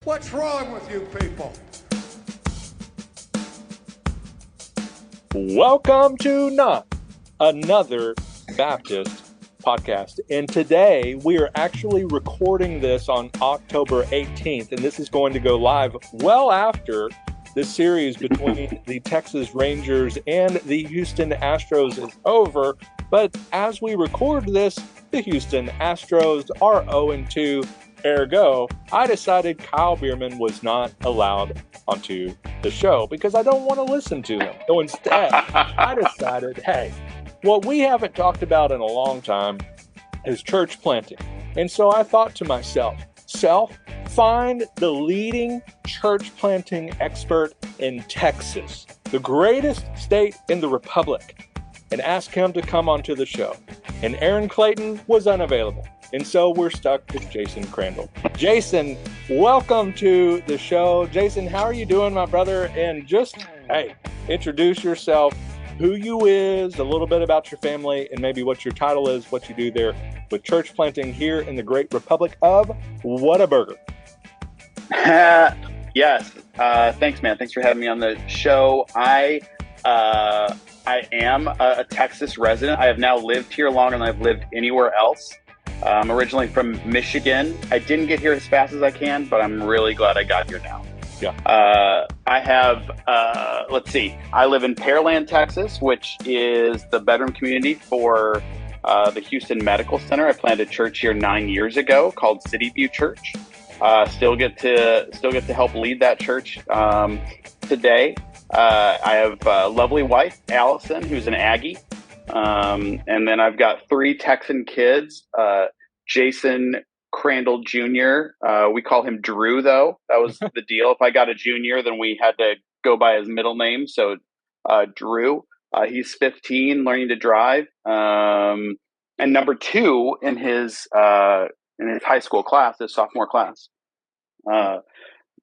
What's wrong with you people? Welcome to Not Another Baptist Podcast. And today we are actually recording this on October 18th, and this is going to go live well after the series between the Texas Rangers and the Houston Astros is over. But as we record this, the Houston Astros are 0-2. Ergo, I decided Kyle Bierman was not allowed onto the show because I don't want to listen to him. So instead, I decided, hey, what we haven't talked about in a long time is church planting. And so I thought to myself, find the leading church planting expert in Texas, the greatest state in the republic, and ask him to come onto the show. And Aaron Clayton was unavailable. And so we're stuck with Jason Crandall. Jason, welcome to the show. Jason, how are you doing, my brother? And just, hey, introduce yourself, who you is, a little bit about your family, and maybe what your title is, what you do there with church planting here in the great republic of Whataburger. Yes. Thanks, man. Thanks for having me on the show. I am a Texas resident. I have now lived here longer than I've lived anywhere else. I'm originally from Michigan. I didn't get here as fast as I can, but I'm really glad I got here now. Yeah. I have, I live in Pearland, Texas, which is the bedroom community for the Houston Medical Center. I planted a church here 9 years ago called City View Church. Still get to help lead that church today. I have a lovely wife, Allison, who's an Aggie. And then I've got 3 Texan kids, Jason Crandall Jr. We call him Drew, though. That was the deal. If I got a junior, then we had to go by his middle name. So Drew, he's 15, learning to drive. And number 2 in his high school class, his sophomore class.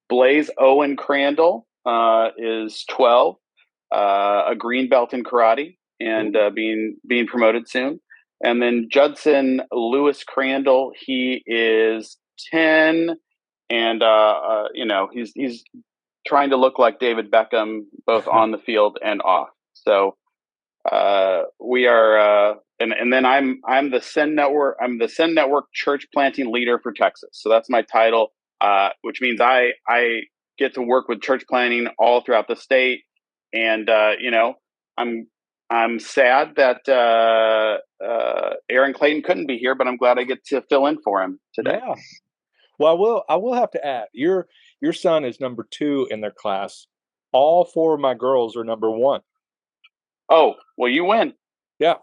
Blaze Owen Crandall is 12, a green belt in karate, and being promoted soon. And then Judson Lewis Crandall, he is 10, and he's trying to look like David Beckham both on the field and off. So we are, and then I'm the Send Network. I'm the Send Network church planting leader for Texas. So that's my title, which means I get to work with church planting all throughout the state. And I'm sad that Aaron Clayton couldn't be here, but I'm glad I get to fill in for him today. Yeah. Well, I will have to add, your son is number 2 in their class. All 4 of my girls are number 1. Oh, well, you win. Yeah.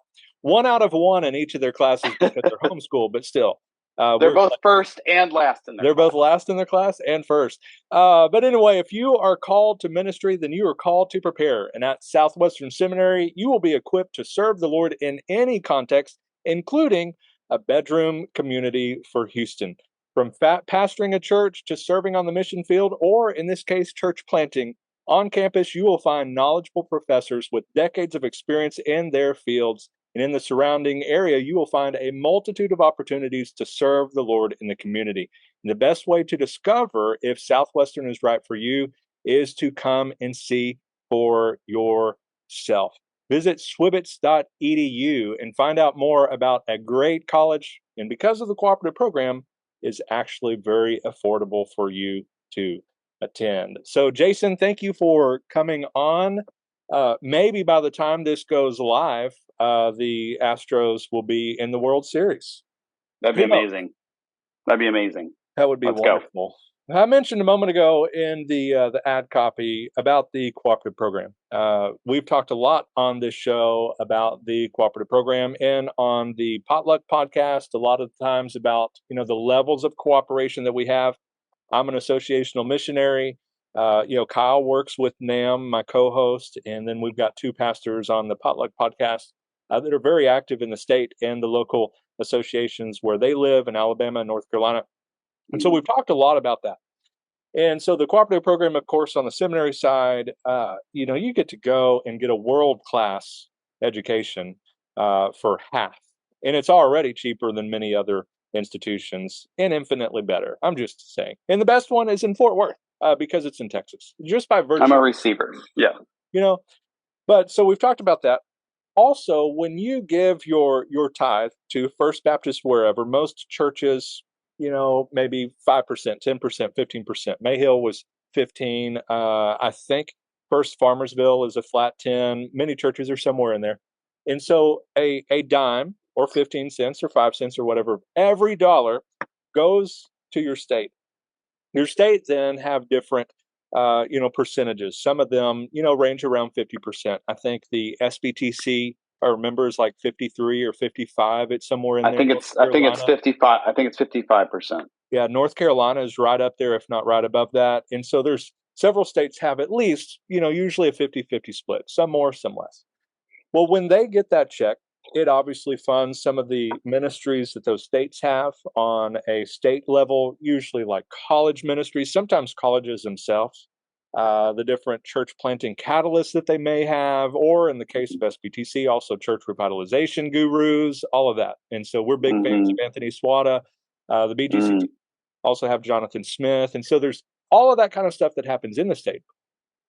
1 out of 1 in each of their classes because they're homeschooled, but still. They're both first and last in their class. They're both last in their class and first. But anyway, if you are called to ministry, then you are called to prepare. And at Southwestern Seminary, you will be equipped to serve the Lord in any context, including a bedroom community for Houston. From pastoring a church to serving on the mission field, or in this case, church planting, on campus, you will find knowledgeable professors with decades of experience in their fields. And in the surrounding area, you will find a multitude of opportunities to serve the Lord in the community. And the best way to discover if Southwestern is right for you is to come and see for yourself. Visit swibbits.edu and find out more about a great college. And because of the cooperative program, is actually very affordable for you to attend. So, Jason, thank you for coming on. Maybe by the time this goes live, the Astros will be in the World Series. That'd be amazing. That'd be amazing. That would be wonderful. Go. I mentioned a moment ago in the ad copy about the cooperative program. We've talked a lot on this show about the cooperative program, and on the Potluck podcast, a lot of times about the levels of cooperation that we have. I'm an associational missionary. Kyle works with NAMB, my co-host, and then we've got 2 pastors on the Potluck podcast that are very active in the state and the local associations where they live in Alabama and North Carolina. And so we've talked a lot about that. And so the cooperative program, of course, on the seminary side, you get to go and get a world-class education for half. And it's already cheaper than many other institutions and infinitely better. I'm just saying. And the best one is in Fort Worth because it's in Texas, just by virtue. I'm a receiver. Yeah. But so we've talked about that. Also, when you give your tithe to First Baptist wherever, most churches, maybe 5%, 10%, 15%. Mayhill was 15. I think First Farmersville is a flat 10. Many churches are somewhere in there. And so a dime or 15 cents or 5 cents or whatever, every dollar goes to your state. Your state then have different percentages. Some of them, range around 50%. I think the SBTC, I remember, is like 53 or 55. It's somewhere in there. I think it's 55. I think it's 55%. Yeah, North Carolina is right up there, if not right above that. And so there's several states have at least, usually a 50-50 split, some more, some less. Well, when they get that check, it obviously funds some of the ministries that those states have on a state level, usually like college ministries, sometimes colleges themselves, the different church planting catalysts that they may have, or in the case of SBTC, also church revitalization gurus, all of that. And so we're big fans of Anthony Swada. The BGC also have Jonathan Smith. And so there's all of that kind of stuff that happens in the state.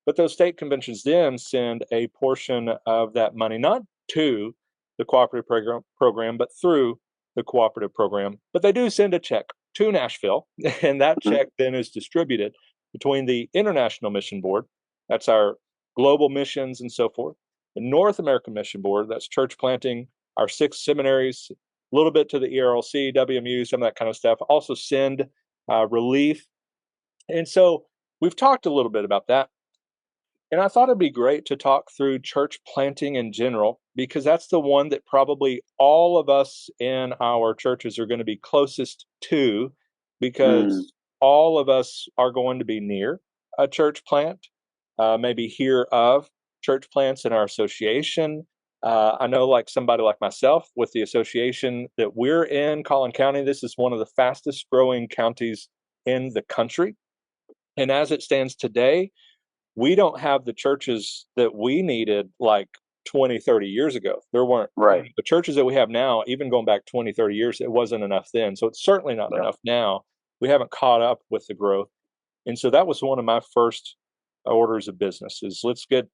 But those state conventions then send a portion of that money, not to the cooperative program, but through the cooperative program. But they do send a check to Nashville, and that check then is distributed between the International Mission Board, that's our global missions and so forth, the North American Mission Board, that's church planting, our 6 seminaries, a little bit to the ERLC, WMU, some of that kind of stuff, also send relief. And so we've talked a little bit about that. And I thought it'd be great to talk through church planting in general, because that's the one that probably all of us in our churches are going to be closest to, because all of us are going to be near a church plant, maybe hear of church plants in our association. I know, like somebody like myself with the association that we're in, Collin County, this is one of the fastest growing counties in the country. And as it stands today, we don't have the churches that we needed like 20, 30 years ago. There weren't. Right. The churches that we have now, even going back 20, 30 years, it wasn't enough then. So it's certainly not enough now. We haven't caught up with the growth. And so that was one of my first orders of business is let's get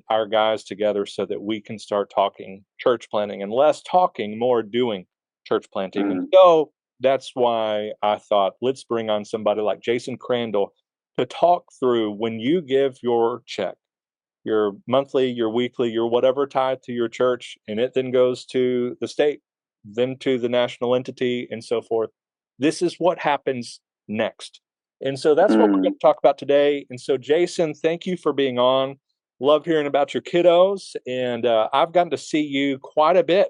our guys together so that we can start talking church planting, and less talking, more doing church planting. And so that's why I thought, let's bring on somebody like Jason Crandall to talk through when you give your check, your monthly, your weekly, your whatever tithe to your church, and it then goes to the state, then to the national entity, and so forth. This is what happens next. And so that's what we're going to talk about today. And so, Jason, thank you for being on. Love hearing about your kiddos. And I've gotten to see you quite a bit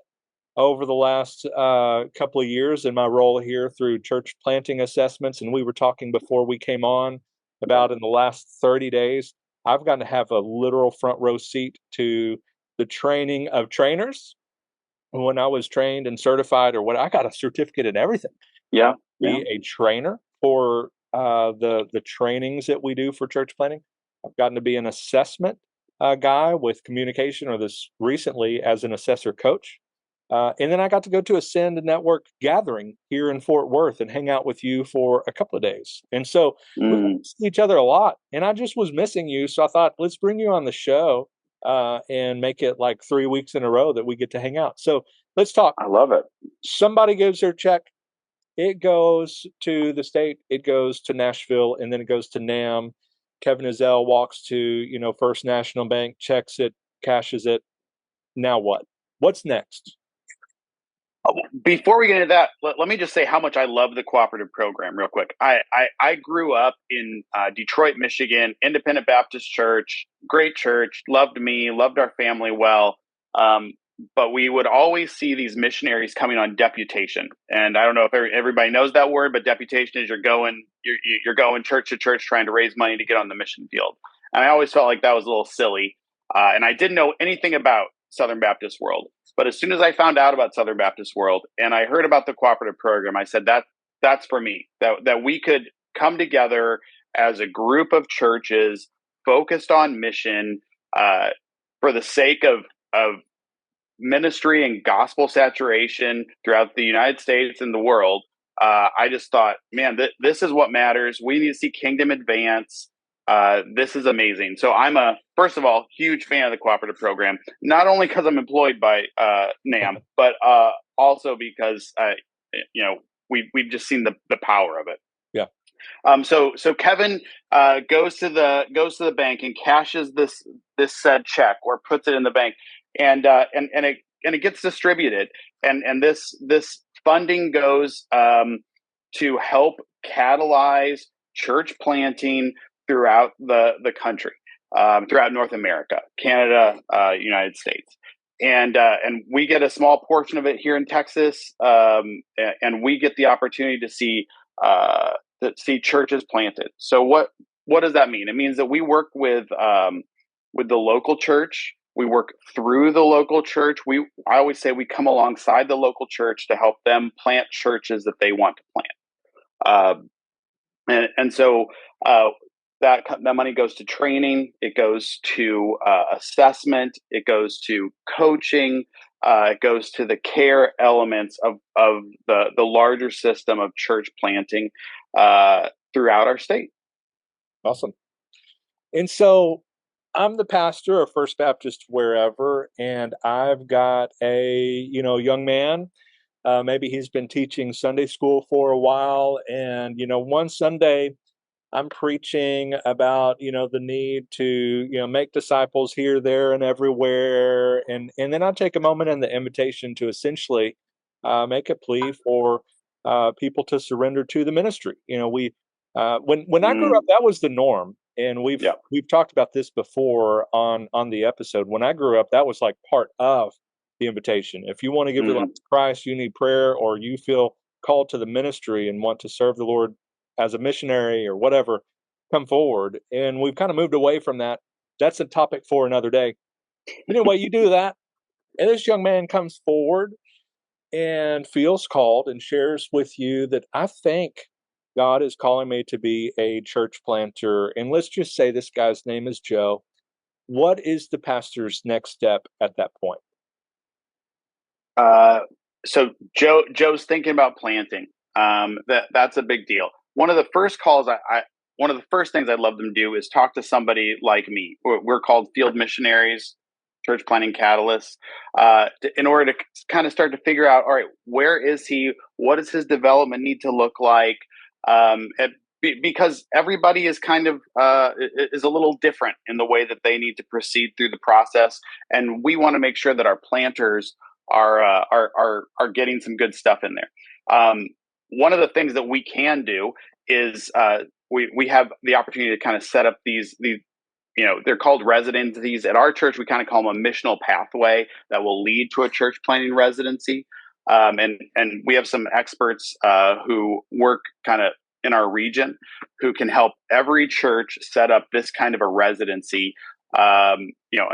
over the last couple of years in my role here through church planting assessments. And we were talking before we came on about in the last 30 days, I've gotten to have a literal front row seat to the training of trainers. When I was trained and certified, or I got a certificate and everything. Be a trainer for the trainings that we do for church planting. I've gotten to be an assessment guy with communication, or this recently as an assessor coach. And then I got to go to a Send Network gathering here in Fort Worth and hang out with you for a couple of days. And so we see each other a lot. And I just was missing you. So I thought, let's bring you on the show and make it like 3 weeks in a row that we get to hang out. So let's talk. I love it. Somebody gives their check. It goes to the state. It goes to Nashville. And then it goes to NAMB. Kevin Ezell walks to, First National Bank, checks it, cashes it. Now what? What's next? Before we get into that, let me just say how much I love the cooperative program real quick. I grew up in Detroit, Michigan, Independent Baptist Church, great church, loved me, loved our family well. But we would always see these missionaries coming on deputation. And I don't know if everybody knows that word, but deputation is you're going church to church trying to raise money to get on the mission field. And I always felt like that was a little silly. And I didn't know anything about Southern Baptist World. But as soon as I found out about Southern Baptist World and I heard about the cooperative program, I said, that's for me, that we could come together as a group of churches focused on mission for the sake of ministry and gospel saturation throughout the United States and the world, I just thought, man, this is what matters. We need to see kingdom advance. This is amazing. So I'm first of all, huge fan of the cooperative program, not only because I'm employed by NAMB, but also because we've just seen the power of it. Yeah. So Kevin goes to the bank and cashes this said check or puts it in the bank, and it gets distributed, and this funding goes to help catalyze church planting throughout the country, throughout North America, Canada, United States. And we get a small portion of it here in Texas, and we get the opportunity to see churches planted. So what does that mean? It means that we work with the local church. We work through the local church. I always say we come alongside the local church to help them plant churches that they want to plant. So that money goes to training. It goes to assessment. It goes to coaching. It goes to the care elements of the larger system of church planting throughout our state. Awesome. And so I'm the pastor of First Baptist wherever, and I've got a young man. Maybe he's been teaching Sunday school for a while, and one Sunday I'm preaching about the need to make disciples here, there, and everywhere, and then I take a moment in the invitation to essentially make a plea for people to surrender to the ministry. When I grew up, that was the norm, and we've talked about this before on the episode. When I grew up, that was like part of the invitation. If you want to give your life to Christ, you need prayer, or you feel called to the ministry and want to serve the Lord as a missionary or whatever, come forward. And we've kind of moved away from that. That's a topic for another day. But anyway, you do that, and this young man comes forward and feels called and shares with you that I think God is calling me to be a church planter. And let's just say this guy's name is Joe. What is the pastor's next step at that point? So Joe's thinking about planting. That's a big deal. One of the first things I'd love them to do is talk to somebody like me. We're called field missionaries, church planting catalysts, in order to kind of start to figure out, all right, where is he? What does his development need to look like? Because everybody is kind of is a little different in the way that they need to proceed through the process, and we want to make sure that our planters are getting some good stuff in there. One of the things that we can do is we have the opportunity to kind of set up these they're called residencies. At our church, we kind of call them a missional pathway that will lead to a church planting residency. And we have some experts who work kind of in our region who can help every church set up this kind of a residency. An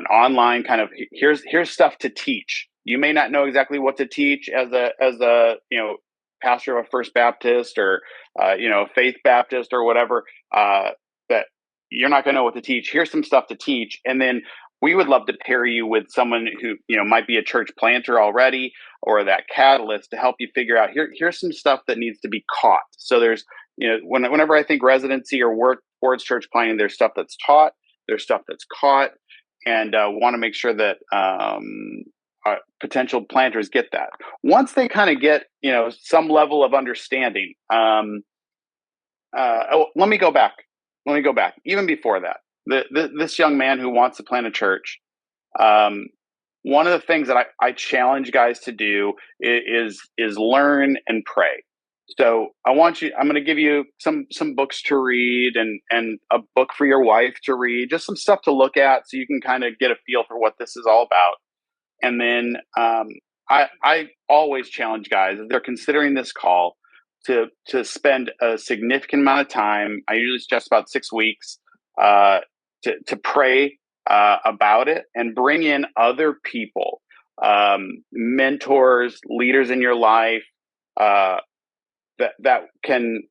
online kind of here's stuff to teach. You may not know exactly what to teach as a pastor of a First Baptist or Faith Baptist or whatever, that you're not going to know what to teach. Here's some stuff to teach, and then we would love to pair you with someone who might be a church planter already or that catalyst to help you figure out here's some stuff that needs to be caught. So there's whenever I think residency or work towards church planting, there's stuff that's taught, there's stuff that's caught, and want to make sure that potential planters get that. Once they kind of get some level of understanding. Let me go back. Even before that, this young man who wants to plant a church, one of the things that I challenge guys to do is learn and pray. So I'm going to give you some books to read and a book for your wife to read, just some stuff to look at so you can kind of get a feel for what this is all about. And then I always challenge guys, if they're considering this call, to spend a significant amount of time. I usually suggest about 6 weeks to pray about it and bring in other people, mentors, leaders in your life that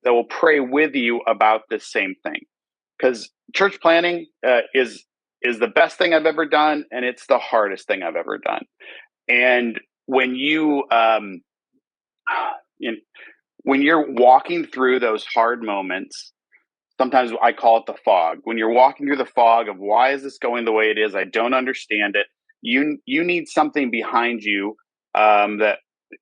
will pray with you about this same thing. Because church planting is the best thing I've ever done, and it's the hardest thing I've ever done. And when when you're walking through those hard moments, sometimes I call it the fog. When you're walking through the fog of why is this going the way it is? I don't understand it. You need something behind you that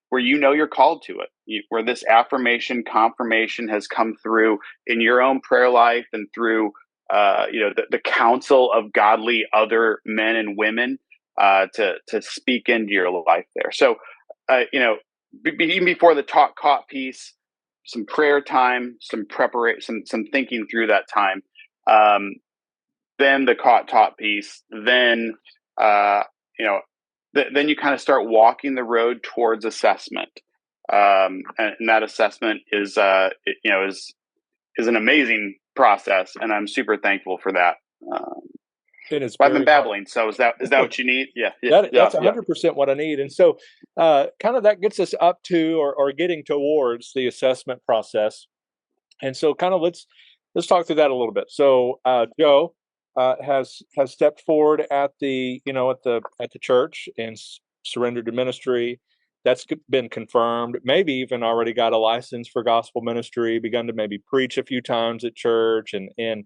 where you're called to it, where this affirmation, confirmation has come through in your own prayer life and through the counsel of godly other men and women to speak into your life there. So even before the talk caught piece, some prayer time, some preparation, some thinking through that time. Then the caught taught piece. Then then you kind of start walking the road towards assessment, and that assessment is an amazing process, and I'm super thankful for that. It is. I've been babbling, so is that what you need? Yeah, that's 100% what I need. And so, kind of that gets us up to or getting towards the assessment process. And so, kind of let's talk through that a little bit. So, Joe has stepped forward at the at the church and surrendered to ministry. That's been confirmed. Maybe even already got a license for gospel ministry. Begun to maybe preach a few times at church, and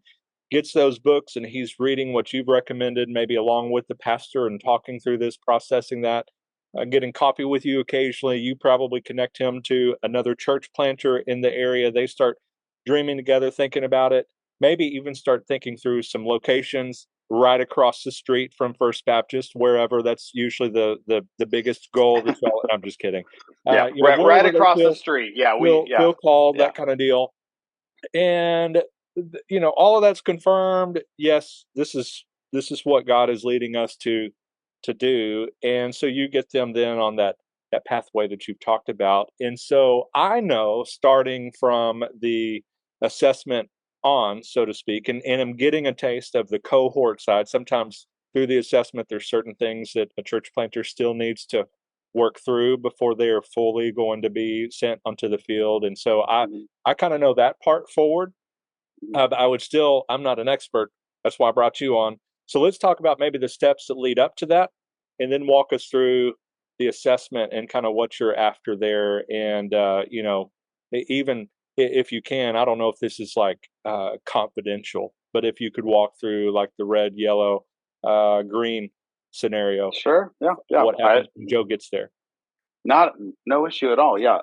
gets those books, and he's reading what you've recommended, maybe along with the pastor, and talking through this, processing that, getting coffee with you occasionally. You probably connect him to another church planter in the area. They start dreaming together, thinking about it, maybe even start thinking through some locations right across the street from First Baptist, wherever. That's usually the biggest goal. That's all. I'm just kidding. Right across the street. Yeah, feel called, that kind of deal. And all of that's confirmed. Yes, this is what God is leading us to do. And so you get them then on that pathway that you've talked about. And so I know, starting from the assessment on, so to speak, and I'm getting a taste of the cohort side. Sometimes through the assessment, there's certain things that a church planter still needs to work through before they are fully going to be sent onto the field. And so I kind of know that part forward. I'm not an expert. That's why I brought you on. So let's talk about maybe the steps that lead up to that, and then walk us through the assessment and kind of what you're after there. And, even if you can, I don't know if this is like confidential, but if you could walk through like the red, yellow, green scenario. Sure. Yeah. What happens when Joe gets there? No issue at all. Yeah.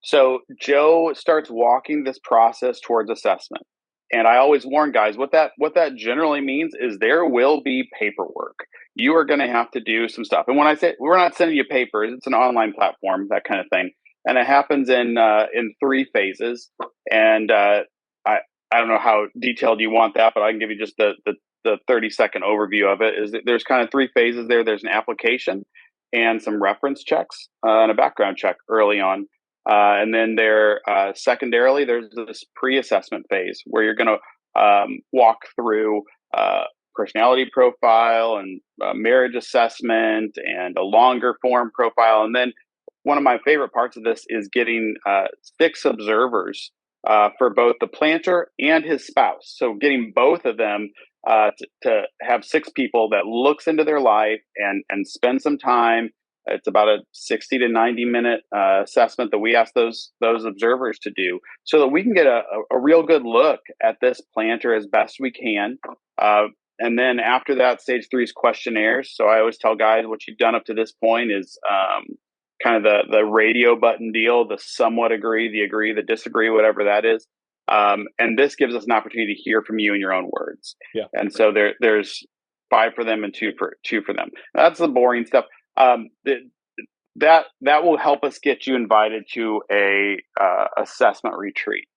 So Joe starts walking this process towards assessment. And I always warn guys, what that generally means is there will be paperwork. You are going to have to do some stuff. And when I say we're not sending you papers, it's an online platform, that kind of thing. And it happens in 3 phases. And I don't know how detailed you want that, but I can give you just the 30-second overview of it. Is that there's kind of 3 phases there. There's an application and some reference checks and a background check early on. And then secondarily, there's this pre-assessment phase where you're going to walk through personality profile and marriage assessment and a longer form profile. And then one of my favorite parts of this is getting 6 observers for both the planter and his spouse. So getting both of them to have 6 people that looks into their life and spend some time. It's about a 60 to 90 minute assessment that we ask those observers to do, so that we can get a real good look at this planter as best we can. And then after that, stage 3 is questionnaires. So I always tell guys, what you've done up to this point is kind of the radio button deal, the somewhat agree, the agree, the disagree, whatever that is. And this gives us an opportunity to hear from you in your own words. Yeah. And so there's 5 for them and 2 for them. That's the boring stuff. That will help us get you invited to a assessment retreat.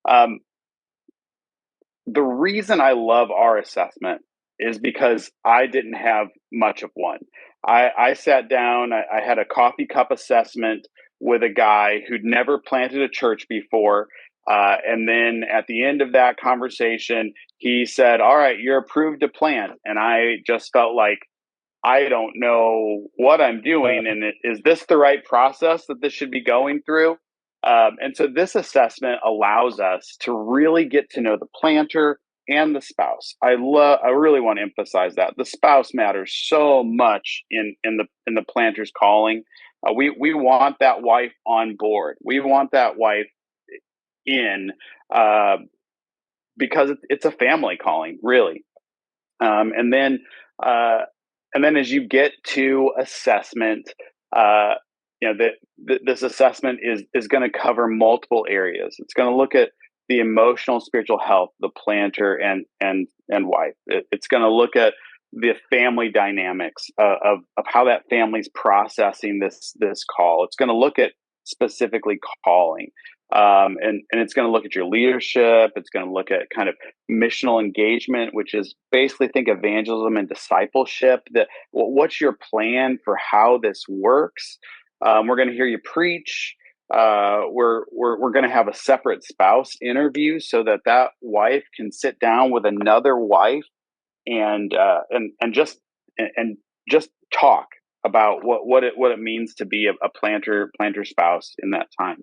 The reason I love our assessment is because I didn't have much of one. I sat down, I had a coffee cup assessment with a guy who'd never planted a church before. And then at the end of that conversation, he said, "All right, you're approved to plant." And I just felt like, I don't know what I'm doing. And is this the right process that this should be going through? And so this assessment allows us to really get to know the planter, and the spouse. I really want to emphasize that the spouse matters so much in the planter's calling. We want that wife on board. We want that wife in, because it's a family calling, really. And then as you get to assessment, this assessment is going to cover multiple areas. It's going to look at the emotional, spiritual health, the planter and wife. It's going to look at the family dynamics of how that family's processing this call. It's going to look at specifically calling. And it's going to look at your leadership. It's going to look at kind of missional engagement, which is basically think evangelism and discipleship. What's your plan for how this works? We're going to hear you preach. We're going to have a separate spouse interview so that wife can sit down with another wife and just talk about what it means to be a planter spouse in that time.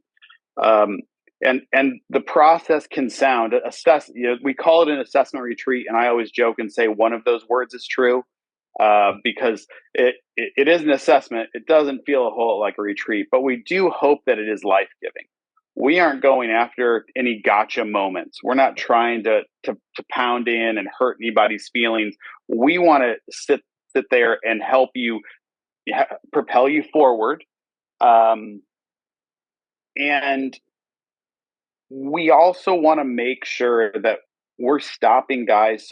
And the process can sound assess. We call it an assessment retreat, and I always joke and say one of those words is true, because it is an assessment. It doesn't feel a whole lot like a retreat, but we do hope that it is life-giving. We aren't going after any gotcha moments. We're not trying to pound in and hurt anybody's feelings. We want to sit there and help you, propel you forward. And we also want to make sure that we're stopping guys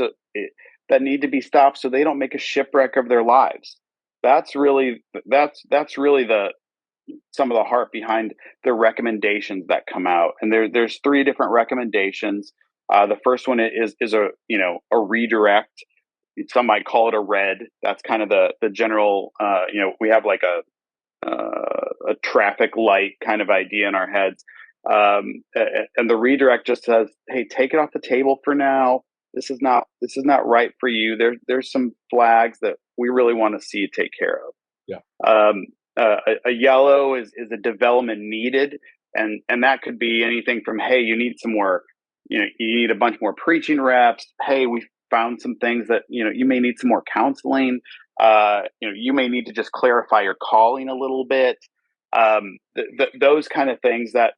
that need to be stopped so they don't make a shipwreck of their lives. That's really some of the heart behind the recommendations that come out. And there's 3 different recommendations. The first one is a redirect. Some might call it a red. That's kind of the general. We have like a traffic light kind of idea in our heads. And the redirect just says, "Hey, take it off the table for now. This is not right for you. There's some flags that we really want to see you take care of." Yeah. A yellow is a development needed, and that could be anything from, "Hey, you need some more. You need a bunch more preaching reps. Hey, we found some things that you may need some more counseling. You may need to just clarify your calling a little bit." Those kind of things that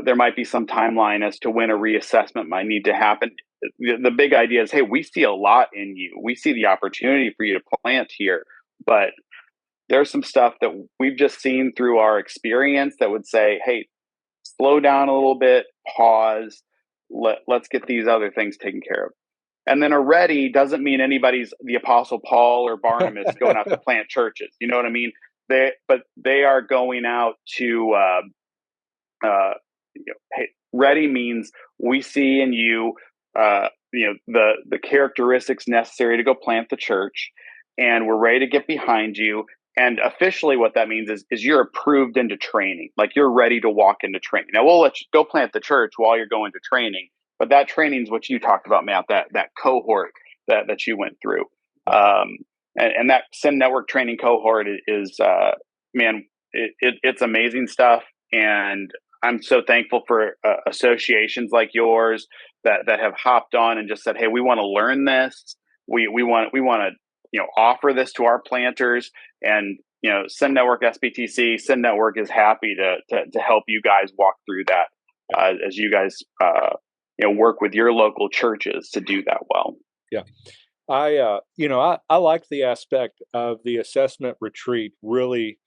there might be some timeline as to when a reassessment might need to happen. The big idea is, hey, we see a lot in you. We see the opportunity for you to plant here, but there's some stuff that we've just seen through our experience that would say, hey, slow down a little bit, pause, let's get these other things taken care of. And then a ready doesn't mean anybody's the Apostle Paul or Barnabas going out to plant churches. You know what I mean? They are going out to, hey, ready means we see in you, the characteristics necessary to go plant the church, and we're ready to get behind you. And officially what that means is you're approved into training. Like you're ready to walk into training. Now we'll let you go plant the church while you're going to training, but that training is what you talked about, Matt, that cohort that you went through. And that Send Network training cohort is man, it's amazing stuff. And I'm so thankful for associations like yours that have hopped on and just said, hey, we want to learn this. We want to offer this to our planters. And Send Network SBTC, Send Network is happy to help you guys walk through that as you guys work with your local churches to do that well. Yeah. I like the aspect of the assessment retreat really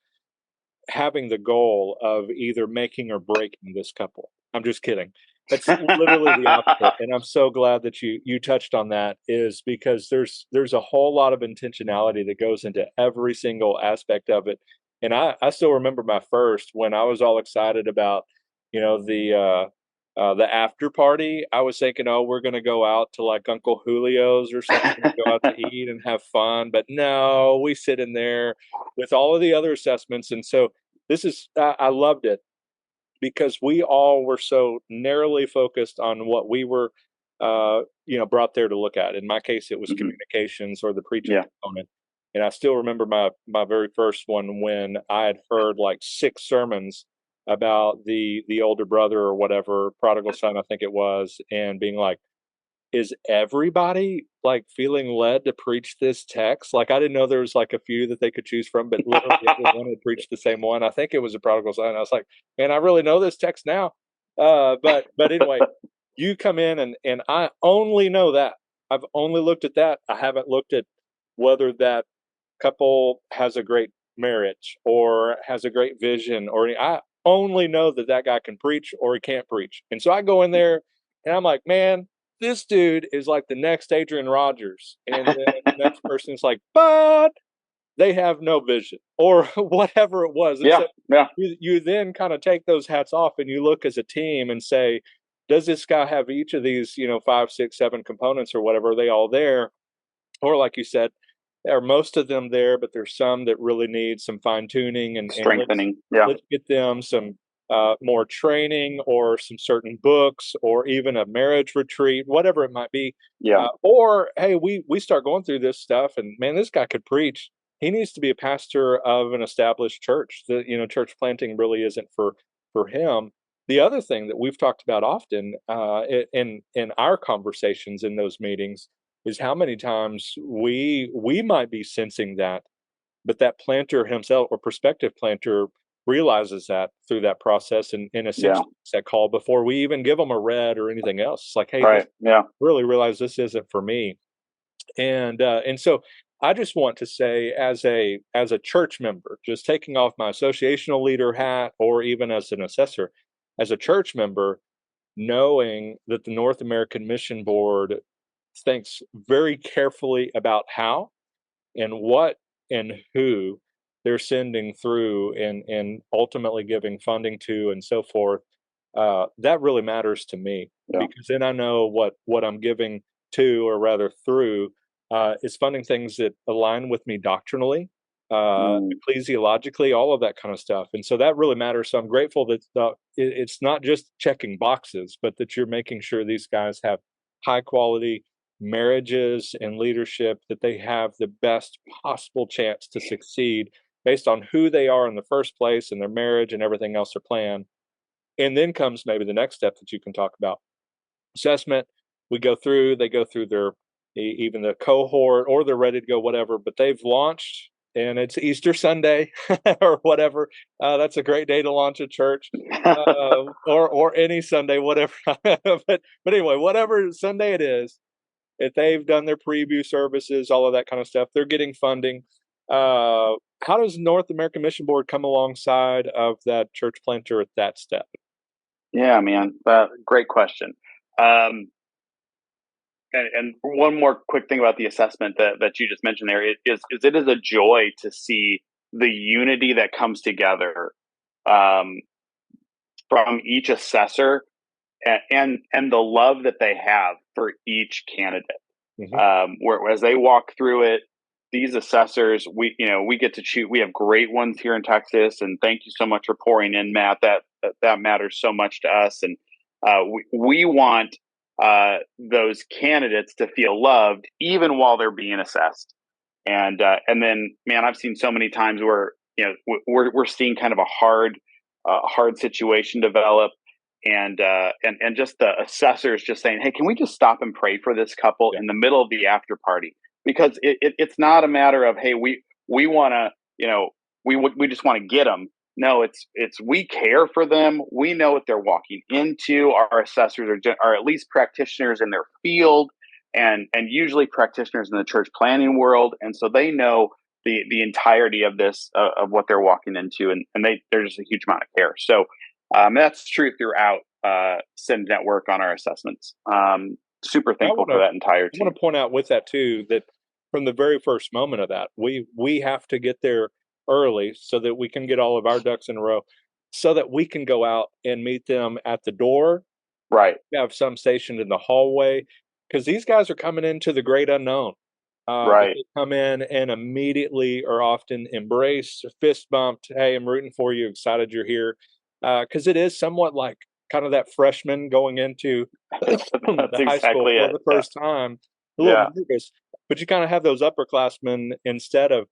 having the goal of either making or breaking this couple. I'm just kidding. That's literally the opposite. And I'm so glad that you touched on that, is because there's a whole lot of intentionality that goes into every single aspect of it. And I still remember my first, when I was all excited about, the after party. I was thinking, oh, we're going to go out to like Uncle Julio's or something, go out to eat and have fun. But no, we sit in there with all of the other assessments. And so I loved it, because we all were so narrowly focused on what we were, brought there to look at. In my case, it was communications or the preaching component. And I still remember my very first one, when I had heard like 6 sermons about the older brother or whatever, prodigal son, I think it was, and being like, is everybody like feeling led to preach this text? Like, I didn't know there was like a few that they could choose from, but literally everyone had preached the same one. I think it was a prodigal son. I was like, man, I really know this text now. But anyway, you come in and I only know that. I've only looked at that. I haven't looked at whether that couple has a great marriage or has a great vision, or I only know that that guy can preach or he can't preach. And so I go in there and I'm like, man, this dude is like the next Adrian Rogers. And then the next person's like, but they have no vision or whatever it was. And Yeah, so yeah, you then kind of take those hats off and you look as a team and say, does this guy have each of these, 5, 6, 7 components or whatever? Are they all there? Or like you said, are most of them there, but there's some that really need some fine tuning and strengthening. Yeah, let's get them some more training or some certain books or even a marriage retreat, whatever it might be. yeah, Or hey, we start going through this stuff, and man, this guy could preach. He needs to be a pastor of an established church. The church planting really isn't for him. The other thing that we've talked about often in our conversations in those meetings is how many times we might be sensing that, but that planter himself or prospective planter realizes that through that process and yeah. essentially that call before we even give them a read or anything else. It's like, hey, Right. this Yeah. really realize this isn't for me. And so I just want to say, as a church member, just taking off my associational leader hat or even as an assessor, as a church member, knowing that the North American Mission Board thinks very carefully about how and what and who they're sending through and ultimately giving funding to and so forth. That really matters to me Yeah. because then I know what I'm giving to, or rather through, is funding things that align with me doctrinally, Mm, ecclesiologically, all of that kind of stuff. And so that really matters. So I'm grateful that it's not just checking boxes, but that you're making sure these guys have high quality marriages and leadership, that they have the best possible chance to succeed based on who they are in the first place and their marriage and everything else they're planned. And then comes maybe the next step that you can talk about assessment. They go through their even the cohort, or they're ready to go, whatever, but they've launched and it's Easter Sunday or whatever. That's a great day to launch a church, or any Sunday, whatever. But anyway, whatever Sunday it is, if they've done their preview services, all of that kind of stuff, they're getting funding. How does North American Mission Board come alongside of that church planter at that step? yeah, man. Great question. And one more quick thing about the assessment that you just mentioned there is it is a joy to see the unity that comes together um, from each assessor and the love that they have for each candidate. Mm-hmm. Whereas they walk through it, these assessors, we get to choose. We have great ones here in Texas, and thank you so much for pouring in, Matt. That matters so much to us, and we want those candidates to feel loved even while they're being assessed. And then, man, I've seen so many times where we're seeing kind of a hard situation develop, and just the assessors just saying, hey, can we just stop and pray for this couple in the middle of the after party? Because it's not a matter of, hey, we want to, we just want to get them. No, it's we care for them. We know what they're walking into. Our assessors are at least practitioners in their field, and usually practitioners in the church planning world, and so they know the entirety of this of what they're walking into, and there's just a huge amount of care. So that's true throughout Send Network on our assessments. Super thankful for that entire team. I want to point out with that too that from the very first moment of that, we have to get there early so that we can get all of our ducks in a row, so that we can go out and meet them at the door. Right. We have some stationed in the hallway, because these guys are coming into the great unknown. Right. They come in and immediately are often embraced, fist bumped. Hey, I'm rooting for you. Excited you're here. Because it is somewhat like kind of that freshman going into the high school for the first time, a little nervous, but you kind of have those upperclassmen, instead of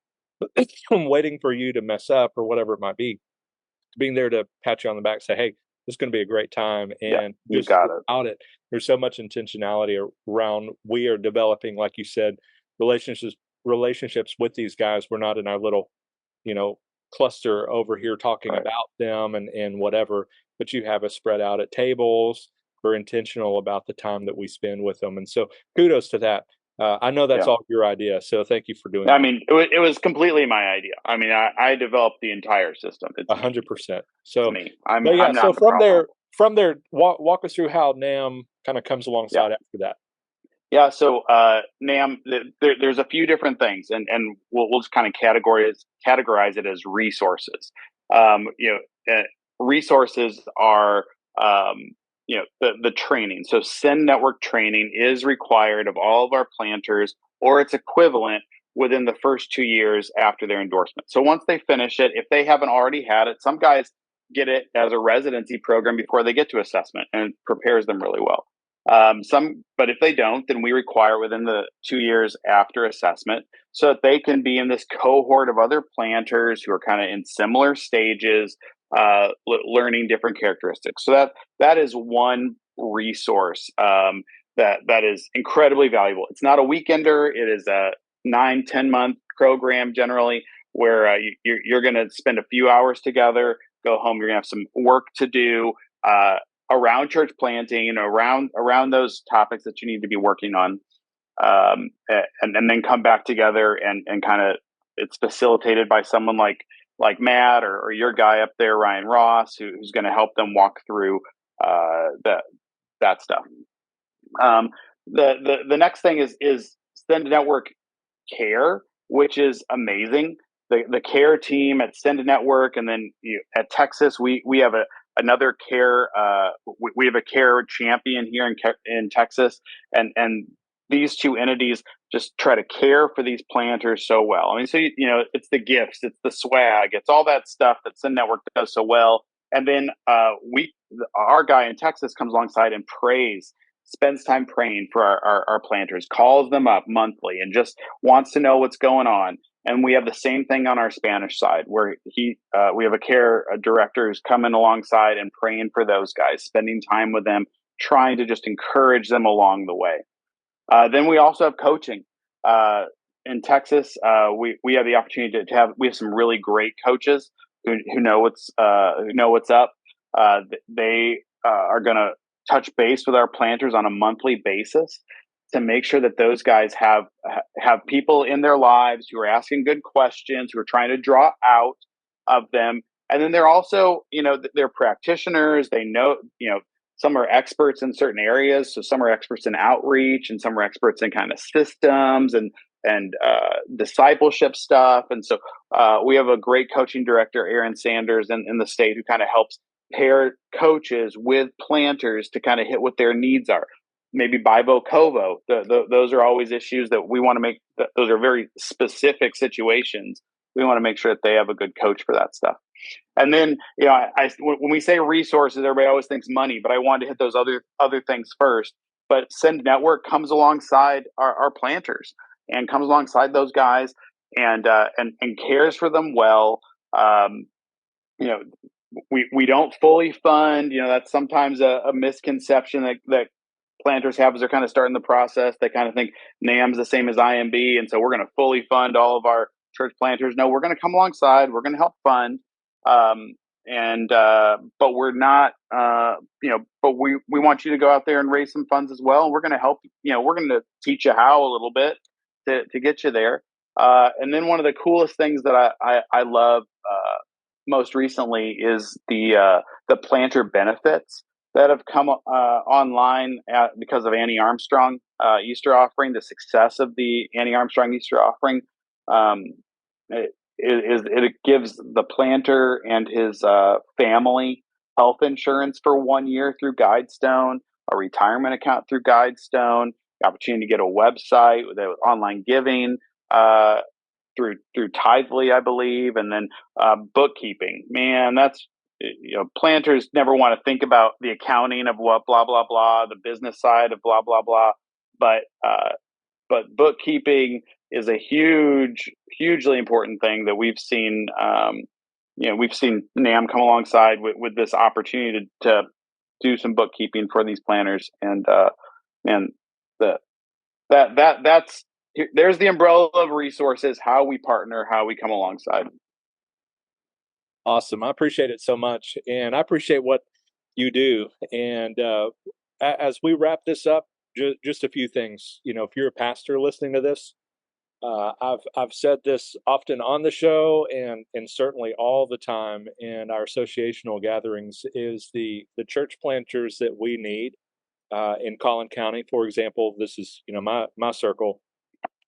waiting for you to mess up or whatever it might be, being there to pat you on the back, say, hey, It's going to be a great time. Yeah, And you just got it. without it, there's so much intentionality around. We are developing, like you said, relationships with these guys. We're not in our little, cluster over here talking Right. about them and whatever, but you have us spread out at tables. We're intentional about the time that we spend with them. And so kudos to that. I know that's Yeah. all your idea. So thank you for doing I that. mean, it was completely my idea. I mean, I developed the entire system. It's 100%. it's So, me. but yeah, I'm so not the problem. from there, walk us through how NAMB kind of comes Yeah. alongside after that. Yeah, so NAMB, there's a few different things, and we'll just kind of categorize it as resources. Resources are the training. So Send Network training is required of all of our planters, or its equivalent, within the first 2 years after their endorsement. So once they finish it, if they haven't already had it, some guys get it as a residency program before they get to assessment, and it prepares them really well. But if they don't, then we require within the 2 years after assessment, so that they can be in this cohort of other planters who are kind of in similar stages, learning different characteristics. So that is one resource that is incredibly valuable. It's not a weekender; it is a 9-10 month program generally, where you're going to spend a few hours together, go home, you're going to have some work to do. Around church planting, around those topics that you need to be working on, and then come back together and kind of, it's facilitated by someone like Matt or your guy up there, Ryan Ross, who's going to help them walk through that stuff. The next thing is Send Network Care, which is amazing. The care team at Send Network, and then at Texas, we have another care. We have a care champion here in Texas, and these two entities just try to care for these planters so well. I mean, so it's the gifts, it's the swag, it's all that stuff that Send Network does so well. And then our guy in Texas comes alongside and spends time praying for our planters, calls them up monthly, and just wants to know what's going on. And we have the same thing on our Spanish side, where we have a care director who's coming alongside and praying for those guys, spending time with them, trying to just encourage them along the way. Then we also have coaching. In Texas, we have the opportunity we have some really great coaches who know what's up. They are going to touch base with our planters on a monthly basis to make sure that those guys have people in their lives who are asking good questions, who are trying to draw out of them. And then they're also, they're practitioners. They know, some are experts in certain areas. So some are experts in outreach, and some are experts in kind of systems and discipleship stuff. And so we have a great coaching director, Aaron Sanders, in the state, who kind of helps pair coaches with planters to kind of hit what their needs are. Maybe bivo, covo. Those are always issues that we want to make. Those are very specific situations. We want to make sure that they have a good coach for that stuff. And then, when we say resources, everybody always thinks money, but I wanted to hit those other things first. But Send Network comes alongside our planters and comes alongside those guys and cares for them well. We don't fully fund. That's sometimes a misconception that planters have as they're kind of starting the process. They kind of think NAMB's the same as IMB, and so we're going to fully fund all of our church planters. No, we're going to come alongside. We're going to help fund, but we're not. But we want you to go out there and raise some funds as well. We're going to help. We're going to teach you how a little bit to get you there. And then one of the coolest things that I love most recently is the planter benefits that have come online because of Annie Armstrong Easter offering. The success of the Annie Armstrong Easter offering, it gives the planter and his family health insurance for 1 year through Guidestone, a retirement account through Guidestone, the opportunity to get a website with online giving through Tithely, I believe, and then bookkeeping. Man, that's planters never want to think about the accounting of what blah blah blah, the business side of blah blah blah, but bookkeeping is a hugely important thing that we've seen we've seen NAMB come alongside with this opportunity to do some bookkeeping for these planters, and that's there's the umbrella of resources, how we partner, how we come alongside. Awesome. I appreciate it so much, and I appreciate what you do. And as we wrap this up, just a few things. If you're a pastor listening to this, I've said this often on the show, and certainly all the time in our associational gatherings, is the church planters that we need in Collin County. For example, this is my circle,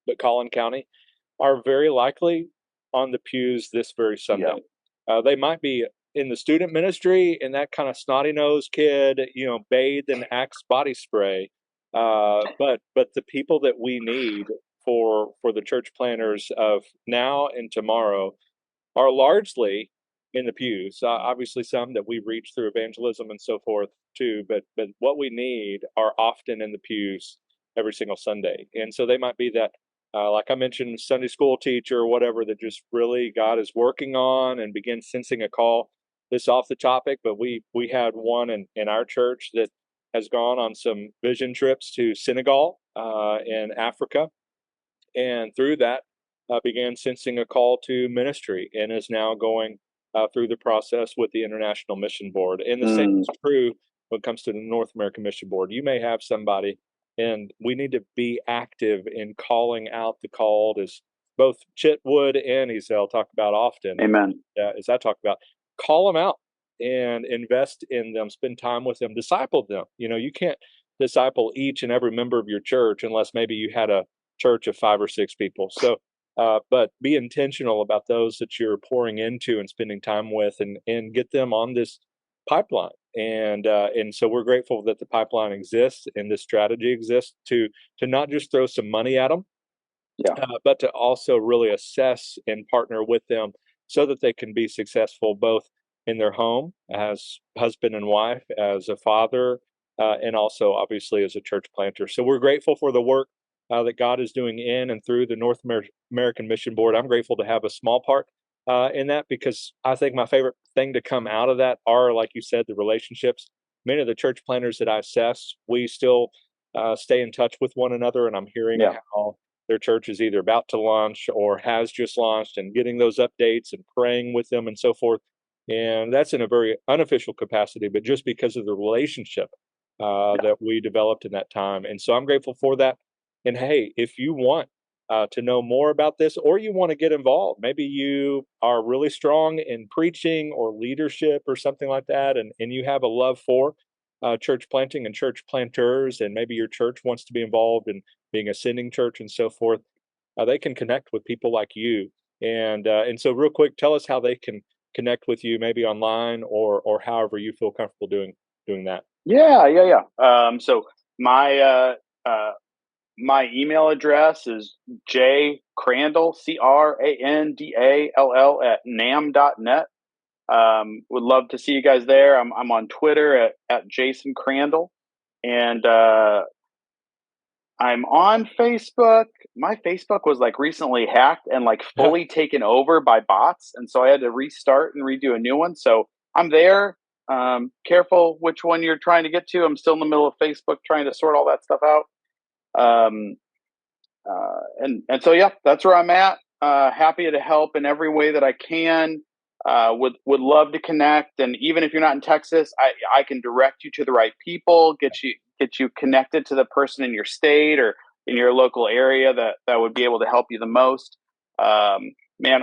but Collin County are very likely on the pews this very Sunday. Yeah. They might be in the student ministry, and that kind of snotty-nosed kid, bathed in Axe body spray. But the people that we need for the church planters of now and tomorrow are largely in the pews. Obviously, some that we reach through evangelism and so forth too. But what we need are often in the pews every single Sunday, and so they might be that. Like I mentioned, Sunday school teacher or whatever that just really God is working on and begin sensing a call. This off the topic, but we had one in our church that has gone on some vision trips to Senegal in Africa, and through that began sensing a call to ministry, and is now going through the process with the International Mission Board. And the same is true when it comes to the North American Mission Board. You may have somebody, and we need to be active in calling out the called, as both Chitwood and Ezel talk about often. Amen. As I talk about, call them out and invest in them, spend time with them, disciple them. You can't disciple each and every member of your church unless maybe you had a church of 5 or 6 people. So, but be intentional about those that you're pouring into and spending time with, and get them on this pipeline. And so we're grateful that the pipeline exists and this strategy exists to not just throw some money at them, but to also really assess and partner with them so that they can be successful both in their home as husband and wife, as a father, and also obviously as a church planter. So we're grateful for the work that God is doing in and through the North American Mission Board. I'm grateful to have a small part in that, because I think my favorite thing to come out of that are, like you said, the relationships. Many of the church planters that I assess, we still stay in touch with one another, and I'm hearing how their church is either about to launch or has just launched, and getting those updates and praying with them and so forth. And that's in a very unofficial capacity, but just because of the relationship that we developed in that time. And so I'm grateful for that. And hey, if you want to know more about this, or you want to get involved, maybe you are really strong in preaching or leadership or something like that, and you have a love for church planting and church planters, and maybe your church wants to be involved in being a sending church and so forth, they can connect with people like you. And so real quick, tell us how they can connect with you, maybe online or however you feel comfortable doing that. So my email address is jcrandall, CRANDALL @NAMB.net. Would love to see you guys there. I'm on Twitter at Jason Crandall, and I'm on Facebook. My Facebook was recently hacked and fully taken over by bots, and so I had to restart and redo a new one. So I'm there. Careful which one you're trying to get to. I'm still in the middle of Facebook trying to sort all that stuff out. And so that's where I'm at. Happy to help in every way that I can. Would love to connect, and even if you're not in Texas, I can direct you to the right people, get you connected to the person in your state or in your local area that would be able to help you the most. Man,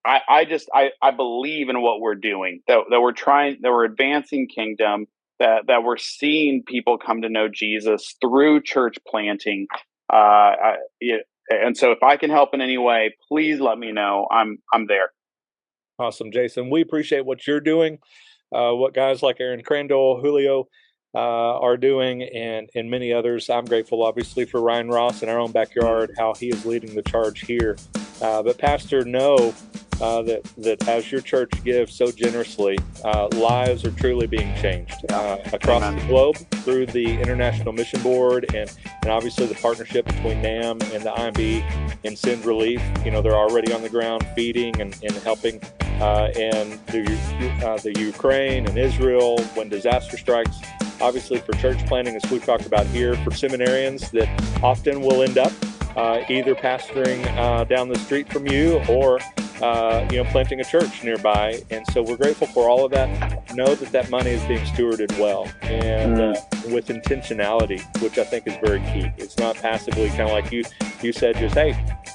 I believe in what we're doing, that we're advancing kingdom, that we're seeing people come to know Jesus through church planting. And so if I can help in any way, please let me know. I'm there. Awesome, Jason. We appreciate what you're doing, what guys like Aaron Crandall, Julio are doing, and many others. I'm grateful, obviously, for Ryan Ross in our own backyard, how he is leading the charge here. But Pastor, know that as your church gives so generously, lives are truly being changed across the globe through the International Mission Board and obviously the partnership between NAMB and the IMB and Send Relief. They're already on the ground feeding and helping and the Ukraine and Israel when disaster strikes. Obviously for church planting, as we've talked about here, for seminarians that often will end up either pastoring down the street from you or planting a church nearby. And so we're grateful for all of that. Know that money is being stewarded well and with intentionality, which I think is very key. It's not passively kind of like you said, just, hey,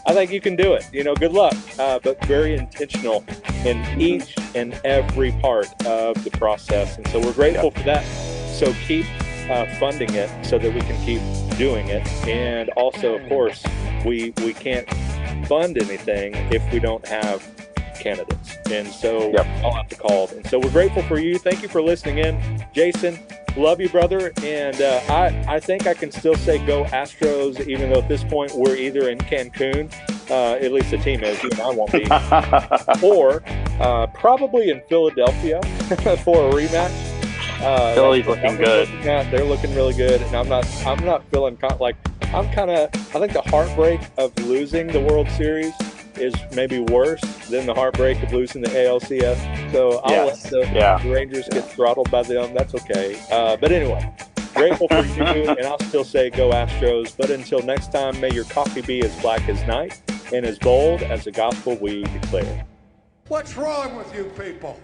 I think you can do it, good luck, but very intentional in each and every part of the process. And so we're grateful for that. So keep funding it so that we can keep doing it. And also, of course, we can't fund anything if we don't have candidates. And so I'll have to call. And so we're grateful for you. Thank you for listening in. Jason, love you, brother. And I think I can still say go Astros, even though at this point we're either in Cancun, at least the team is, you and I won't be, or probably in Philadelphia for a rematch. Philly's looking good. They're looking really good, and I'm not feeling I think the heartbreak of losing the World Series is maybe worse than the heartbreak of losing the ALCS. So I'll let the Rangers get throttled by them. That's okay. But anyway, grateful for you, and I'll still say go Astros. But until next time, may your coffee be as black as night and as bold as the gospel we declare. What's wrong with you people?